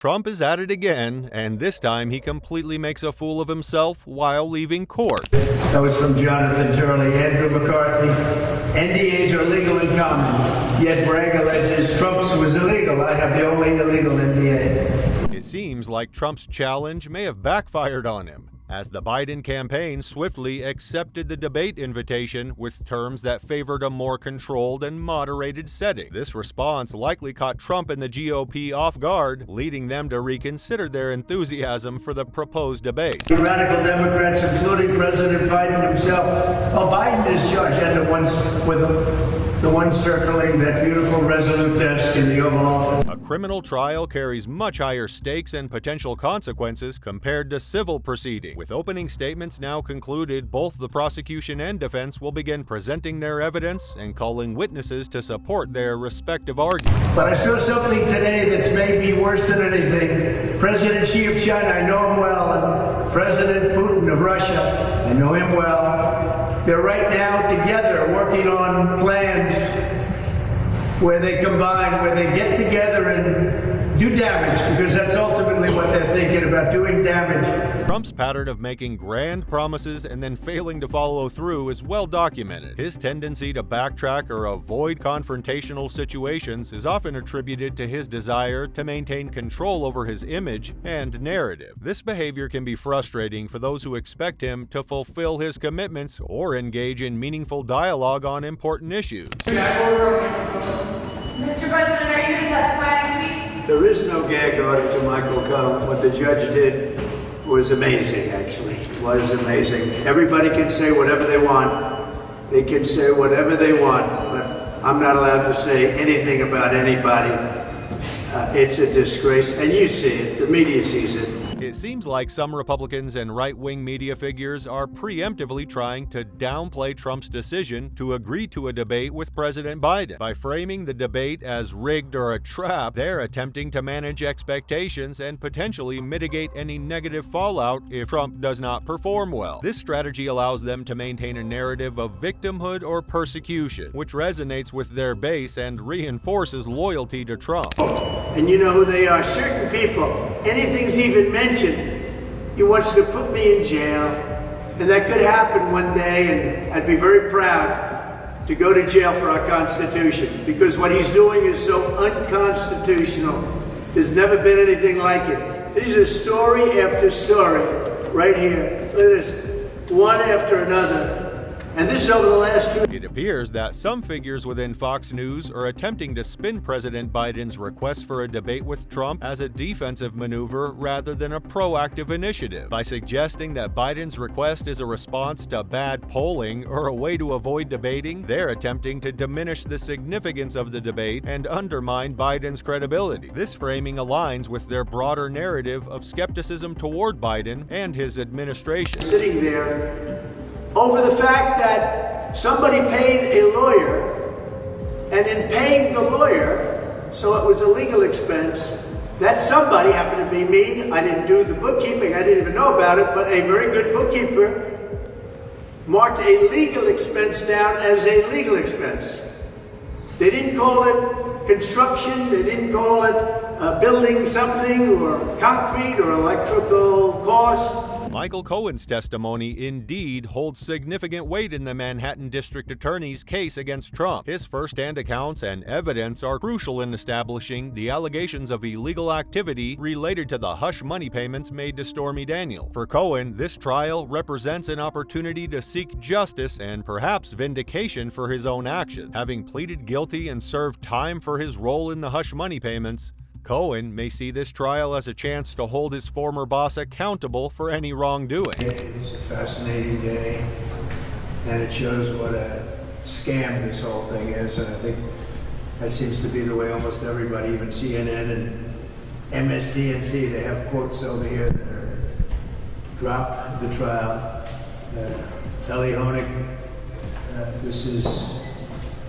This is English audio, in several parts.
Trump is at it again, and this time he completely makes a fool of himself while leaving court. That was from Jonathan Turley. Andrew McCarthy. NDAs are legal in common, yet Bragg alleges Trump's was illegal. I have the only illegal NDA. It seems like Trump's challenge may have backfired on him, as the Biden campaign swiftly accepted the debate invitation with terms that favored a more controlled and moderated setting. This response likely caught Trump and the GOP off guard, leading them to reconsider their enthusiasm for the proposed debate. The radical Democrats, including President Biden himself. Oh, Biden is judge, and the one circling that beautiful resolute desk in the Oval Office. A criminal trial carries much higher stakes and potential consequences compared to civil proceedings. With opening statements now concluded, both the prosecution and defense will begin presenting their evidence and calling witnesses to support their respective arguments. But I saw something today that's maybe worse than anything. President Xi of China, I know him well, and President Putin of Russia, I know him well. They're right now together working on plans where they combine, where they get together and do damage, because that's ultimately what they're thinking about, doing damage. Trump's pattern of making grand promises and then failing to follow through is well documented. His tendency to backtrack or avoid confrontational situations is often attributed to his desire to maintain control over his image and narrative. This behavior can be frustrating for those who expect him to fulfill his commitments or engage in meaningful dialogue on important issues. Mr. President, are you going to testify next week? There is no gag order to Michael Cohen. What the judge did was amazing, actually. It was amazing. Everybody can say whatever they want. They can say whatever they want, but I'm not allowed to say anything about anybody. It's a disgrace, and you see it. The media sees it. It seems like some Republicans and right-wing media figures are preemptively trying to downplay Trump's decision to agree to a debate with President Biden. By framing the debate as rigged or a trap, they're attempting to manage expectations and potentially mitigate any negative fallout if Trump does not perform well. This strategy allows them to maintain a narrative of victimhood or persecution, which resonates with their base and reinforces loyalty to Trump. And you know who they are, certain people. Anything's even mentioned, he wants to put me in jail. And that could happen one day, and I'd be very proud to go to jail for our Constitution, because what he's doing is so unconstitutional. There's never been anything like it. This is story after story right here. Look at this, one after another. And this is over the last 2 years. It appears that some figures within Fox News are attempting to spin President Biden's request for a debate with Trump as a defensive maneuver rather than a proactive initiative. By suggesting that Biden's request is a response to bad polling or a way to avoid debating, they're attempting to diminish the significance of the debate and undermine Biden's credibility. This framing aligns with their broader narrative of skepticism toward Biden and his administration. Sitting there over the fact that somebody paid a lawyer, and in paying the lawyer, so it was a legal expense, that somebody happened to be me. I didn't do the bookkeeping, I didn't even know about it, but a very good bookkeeper marked a legal expense down as a legal expense. They didn't call it construction, they didn't call it building something, or concrete, or electrical cost. Michael Cohen's testimony indeed holds significant weight in the Manhattan District Attorney's case against Trump. His first-hand accounts and evidence are crucial in establishing the allegations of illegal activity related to the hush money payments made to Stormy Daniels. For Cohen, this trial represents an opportunity to seek justice and perhaps vindication for his own actions. Having pleaded guilty and served time for his role in the hush money payments, Cohen may see this trial as a chance to hold his former boss accountable for any wrongdoing. It was a fascinating day, and it shows what a scam this whole thing is, and I think that seems to be the way almost everybody, even CNN and MSDNC, they have quotes over here that are drop the trial. Ellie Honig, this is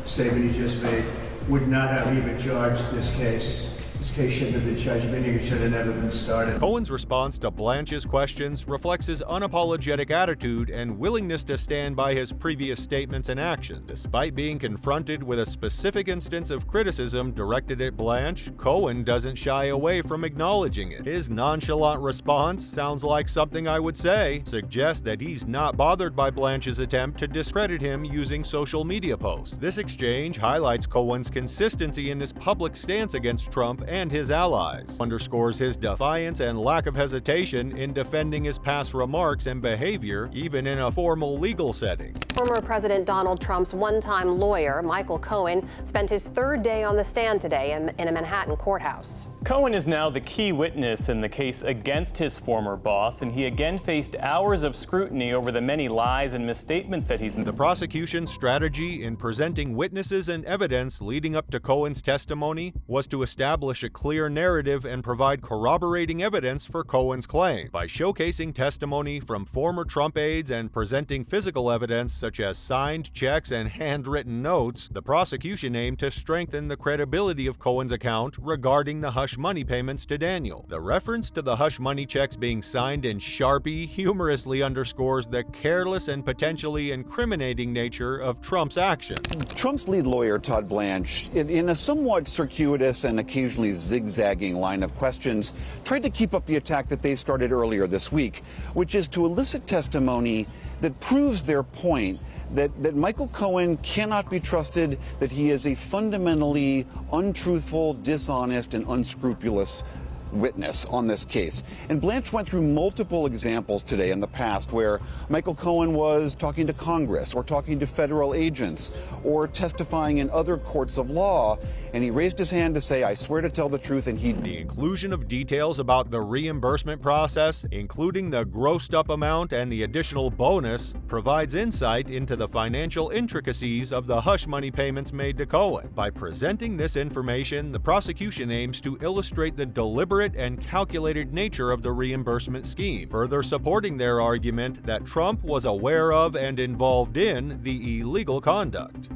a statement he just made, would not have even charged this case This case shouldn't have been charged. It should have never been started. Cohen's response to Blanche's questions reflects his unapologetic attitude and willingness to stand by his previous statements and actions. Despite being confronted with a specific instance of criticism directed at Blanche, Cohen doesn't shy away from acknowledging it. His nonchalant response sounds like something I would say, suggests that he's not bothered by Blanche's attempt to discredit him using social media posts. This exchange highlights Cohen's consistency in his public stance against Trump and his allies, underscores his defiance and lack of hesitation in defending his past remarks and behavior, even in a formal legal setting. Former President Donald Trump's one-time lawyer, Michael Cohen, spent his third day on the stand today in a Manhattan courthouse. Cohen is now the key witness in the case against his former boss, and he again faced hours of scrutiny over the many lies and misstatements that he's made. The prosecution's strategy in presenting witnesses and evidence leading up to Cohen's testimony was to establish a clear narrative and provide corroborating evidence for Cohen's claim. By showcasing testimony from former Trump aides and presenting physical evidence such as signed checks and handwritten notes, the prosecution aimed to strengthen the credibility of Cohen's account regarding the hush money payments to Daniel. The reference to the hush money checks being signed in Sharpie humorously underscores the careless and potentially incriminating nature of Trump's actions. Trump's lead lawyer, Todd Blanche, in a somewhat circuitous and occasionally zigzagging line of questions, tried to keep up the attack that they started earlier this week, which is to elicit testimony that proves their point that Michael Cohen cannot be trusted, that he is a fundamentally untruthful, dishonest, and unscrupulous witness on this case. And Blanche went through multiple examples today in the past where Michael Cohen was talking to Congress or talking to federal agents or testifying in other courts of law, and he raised his hand to say, I swear to tell the truth, and he... The inclusion of details about the reimbursement process, including the grossed up amount and the additional bonus, provides insight into the financial intricacies of the hush money payments made to Cohen. By presenting this information, the prosecution aims to illustrate the deliberate and calculated nature of the reimbursement scheme, further supporting their argument that Trump was aware of and involved in the illegal conduct.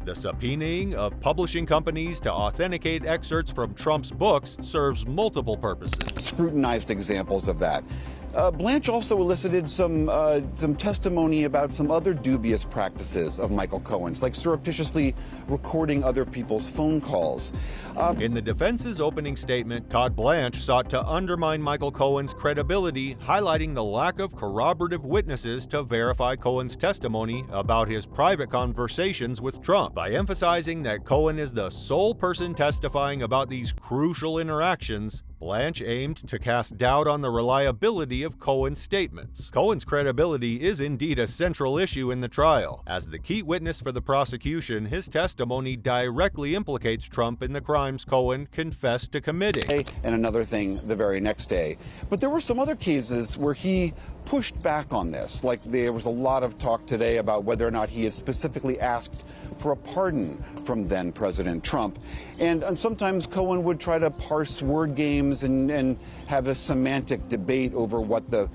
The subpoenaing of publishing companies to authenticate excerpts from Trump's books serves multiple purposes. Scrutinized examples of that. Blanche also elicited some testimony about some other dubious practices of Michael Cohen's, like surreptitiously recording other people's phone calls. In the defense's opening statement, Todd Blanche sought to undermine Michael Cohen's credibility, highlighting the lack of corroborative witnesses to verify Cohen's testimony about his private conversations with Trump. By emphasizing that Cohen is the sole person testifying about these crucial interactions, Blanche aimed to cast doubt on the reliability of Cohen's statements. Cohen's credibility is indeed a central issue in the trial. As the key witness for the prosecution, his testimony directly implicates Trump in the crimes Cohen confessed to committing. And another thing the very next day. But there were some other cases where he pushed back on this. Like there was a lot of talk today about whether or not he had specifically asked for a pardon from then President Trump. And sometimes Cohen would try to parse word games and have a semantic debate over whether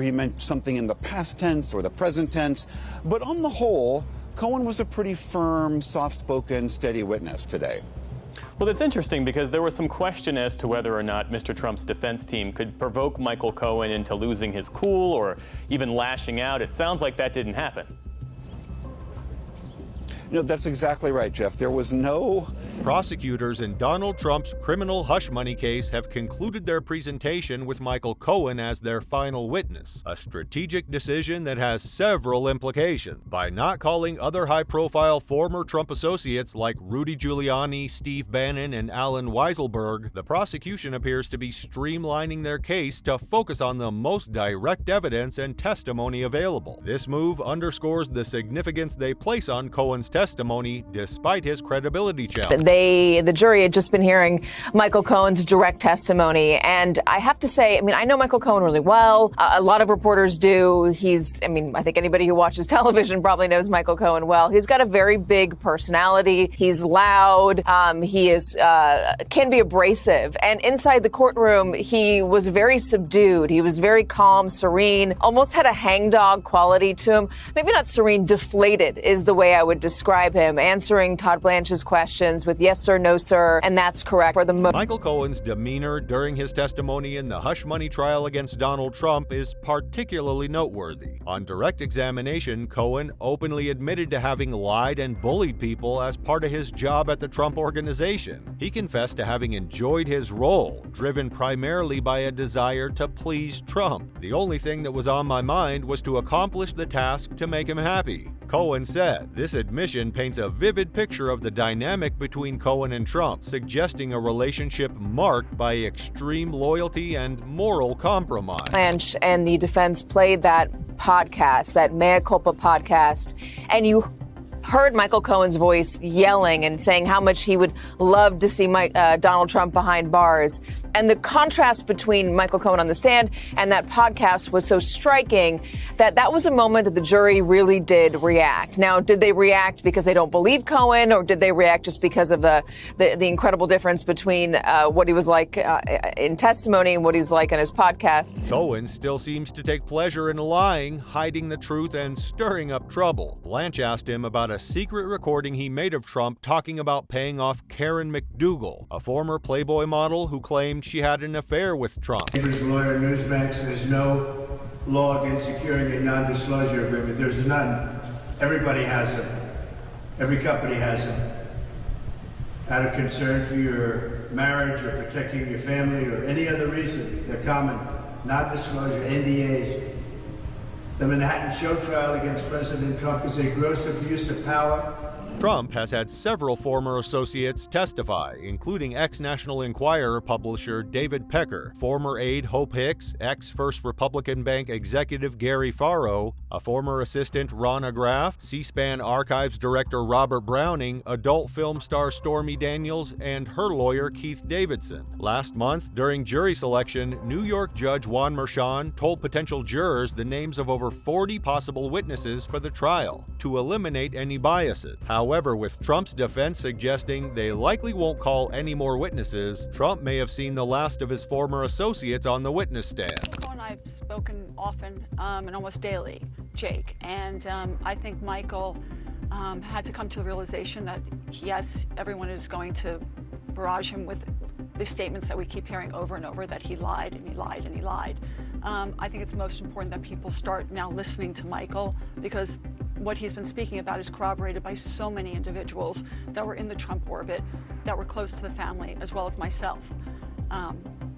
he meant something in the past tense or the present tense. But on the whole, Cohen was a pretty firm, soft-spoken, steady witness today. Well, that's interesting because there was some question as to whether or not Mr. Trump's defense team could provoke Michael Cohen into losing his cool or even lashing out. It sounds like that didn't happen. That's exactly right, Jeff. There was no... Prosecutors in Donald Trump's criminal hush money case have concluded their presentation with Michael Cohen as their final witness, a strategic decision that has several implications. By not calling other high-profile former Trump associates like Rudy Giuliani, Steve Bannon, and Allen Weisselberg, the prosecution appears to be streamlining their case to focus on the most direct evidence and testimony available. This move underscores the significance they place on Cohen's testimony despite his credibility challenge. The jury had just been hearing Michael Cohen's direct testimony, and I have to say, I know Michael Cohen really well. A lot of reporters do. I think anybody who watches television probably knows Michael Cohen well. He's got a very big personality. He's loud. He can be abrasive, and inside the courtroom, he was very subdued. He was very calm, serene, almost had a hangdog quality to him. Maybe not serene, deflated is the way I would describe describe him, answering Todd Blanche's questions with yes sir, no sir, and that's correct. For the Michael Cohen's demeanor during his testimony in the hush money trial against Donald Trump is particularly noteworthy. On direct examination, Cohen openly admitted to having lied and bullied people as part of his job at the Trump Organization. He confessed to having enjoyed his role, driven primarily by a desire to please Trump. The only thing that was on my mind was to accomplish the task to make him happy. Cohen said this admission paints a vivid picture of the dynamic between Cohen and Trump, suggesting a relationship marked by extreme loyalty and moral compromise. Blanche and the defense played that podcast, that Mea Culpa podcast, and you heard Michael Cohen's voice yelling and saying how much he would love to see Donald Trump behind bars. And the contrast between Michael Cohen on the stand and that podcast was so striking that was a moment that the jury really did react. Now, did they react because they don't believe Cohen, or did they react just because of the incredible difference between what he was like in testimony and what he's like on his podcast? Cohen still seems to take pleasure in lying, hiding the truth, and stirring up trouble. Blanche asked him about a secret recording he made of Trump talking about paying off Karen McDougal, a former Playboy model who claimed she had an affair with Trump. Neighbor's lawyer, Newsmax, there's no law against securing a non-disclosure agreement. There's none. Everybody has them. Every company has them. Out of concern for your marriage or protecting your family or any other reason, they're common. Non-disclosure, NDAs. The Manhattan show trial against President Trump is a gross abuse of power. Trump has had several former associates testify, including ex-National Enquirer publisher David Pecker, former aide Hope Hicks, ex-First Republican Bank executive Gary Farrow, a former assistant Ronna Graff, C-SPAN Archives director Robert Browning, adult film star Stormy Daniels, and her lawyer Keith Davidson. Last month, during jury selection, New York Judge Juan Merchan told potential jurors the names of over 40 possible witnesses for the trial to eliminate any biases. However, with Trump's defense suggesting they likely won't call any more witnesses, Trump may have seen the last of his former associates on the witness stand. Michael and I have spoken often and almost daily, Jake, and I think Michael had to come to the realization that, yes, everyone is going to barrage him with the statements that we keep hearing over and over, that he lied and he lied and he lied. I think it's most important that people start now listening to Michael, because what he's been speaking about is corroborated by so many individuals that were in the Trump orbit, that were close to the family, as well as myself.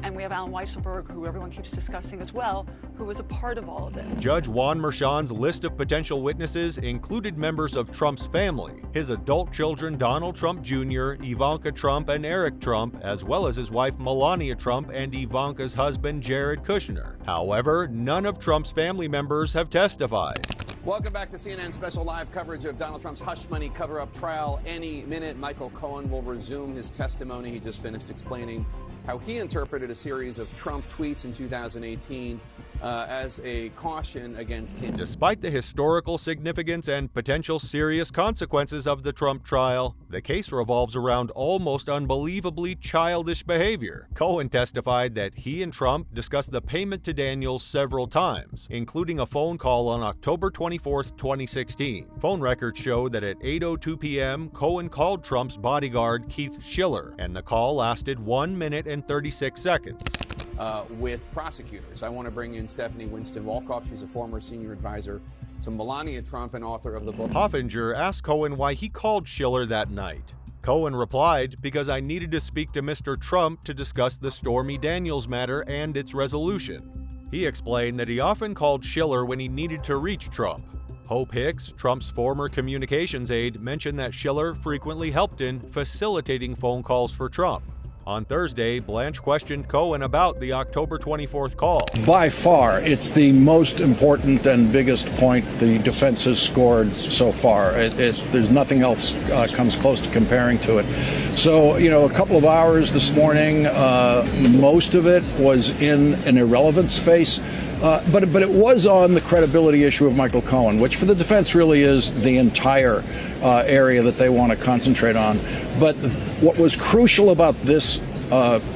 And we have Alan Weisselberg, who everyone keeps discussing as well, who was a part of all of this. Judge Juan Merchan's list of potential witnesses included members of Trump's family, his adult children Donald Trump Jr., Ivanka Trump, and Eric Trump, as well as his wife Melania Trump and Ivanka's husband Jared Kushner. However, none of Trump's family members have testified. Welcome back to CNN special live coverage of Donald Trump's hush money cover-up trial. Any minute, Michael Cohen will resume his testimony. He just finished explaining how he interpreted a series of Trump tweets in 2018 as a caution against him. Despite the historical significance and potential serious consequences of the Trump trial, the case revolves around almost unbelievably childish behavior. Cohen testified that he and Trump discussed the payment to Daniels several times, including a phone call on October 24, 2016. Phone records show that at 8:02 p.m., Cohen called Trump's bodyguard Keith Schiller, and the call lasted 1 minute and 36 seconds. With prosecutors. I want to bring in Stephanie Winston-Wolkoff. She's a former senior advisor to Melania Trump and author of the book. Hoffinger asked Cohen why he called Schiller that night. Cohen replied, "Because I needed to speak to Mr. Trump to discuss the Stormy Daniels matter and its resolution." He explained that he often called Schiller when he needed to reach Trump. Hope Hicks, Trump's former communications aide, mentioned that Schiller frequently helped in facilitating phone calls for Trump. On Thursday, Blanche questioned Cohen about the October 24th call. By far, it's the most important and biggest point the defense has scored so far. There's nothing else comes close to comparing to it. So, a couple of hours this morning, most of it was in an irrelevant space. But it was on the credibility issue of Michael Cohen, which for the defense really is the entire area that they want to concentrate on. But what was crucial about this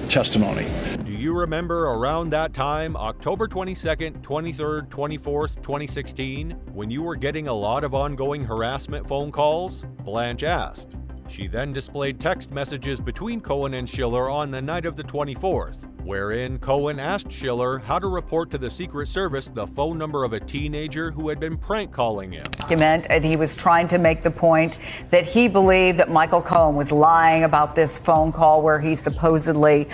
testimony. Do you remember around that time, October 22nd, 23rd, 24th, 2016, when you were getting a lot of ongoing harassment phone calls? Blanche asked. She then displayed text messages between Cohen and Schiller on the night of the 24th, wherein Cohen asked Schiller how to report to the Secret Service the phone number of a teenager who had been prank calling him. And he was trying to make the point that he believed that Michael Cohen was lying about this phone call where he supposedly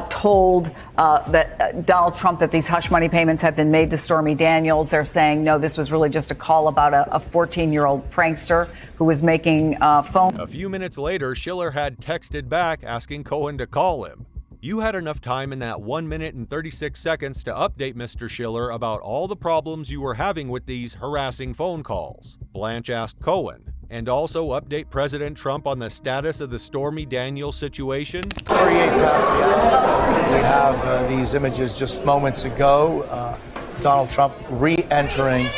told that Donald Trump that these hush money payments had been made to Stormy Daniels. They're saying, no, this was really just a call about a 14-year-old prankster who was making phone. A few minutes later, Schiller had texted back asking Cohen to call him. You had enough time in that 1 minute and 36 seconds to update Mr. Schiller about all the problems you were having with these harassing phone calls. Blanche asked Cohen, and also update President Trump on the status of the Stormy Daniels situation. 38 past the hour. We have these images just moments ago. Donald Trump re-entering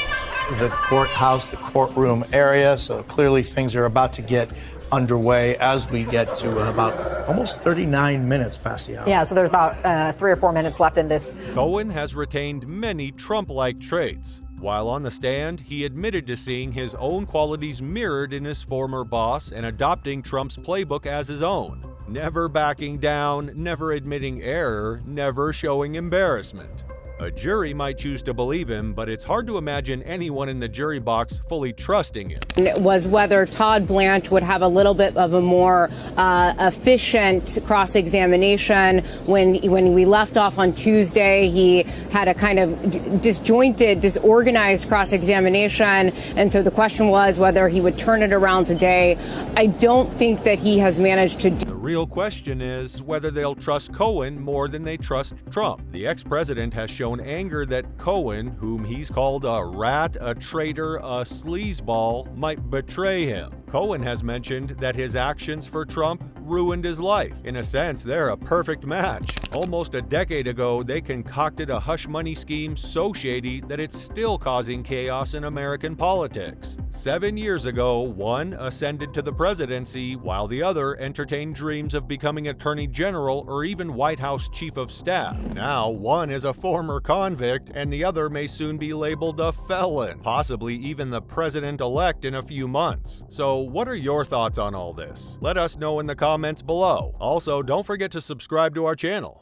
the courthouse, the courtroom area. So clearly things are about to get underway as we get to about almost 39 minutes past the hour. Yeah, so there's about 3 or 4 minutes left in this. Cohen has retained many Trump-like traits. While on the stand, he admitted to seeing his own qualities mirrored in his former boss and adopting Trump's playbook as his own. Never backing down, never admitting error, never showing embarrassment. A jury might choose to believe him, but it's hard to imagine anyone in the jury box fully trusting him. It was whether Todd Blanche would have a little bit of a more efficient cross-examination. When we left off on Tuesday, he had a kind of disjointed, disorganized cross-examination, and so the question was whether he would turn it around today. I don't think that he has managed to do. The real question is whether they'll trust Cohen more than they trust Trump. The ex-president has shown anger that Cohen, whom he's called a rat, a traitor, a sleazeball, might betray him. Cohen has mentioned that his actions for Trump ruined his life. In a sense, they're a perfect match. Almost a decade ago, they concocted a hush money scheme so shady that it's still causing chaos in American politics. 7 years ago, one ascended to the presidency, while the other entertained dreams of becoming Attorney General or even White House Chief of Staff. Now, one is a former convict, and the other may soon be labeled a felon, possibly even the president-elect in a few months. So, what are your thoughts on all this? Let us know in the comments below. Also, don't forget to subscribe to our channel.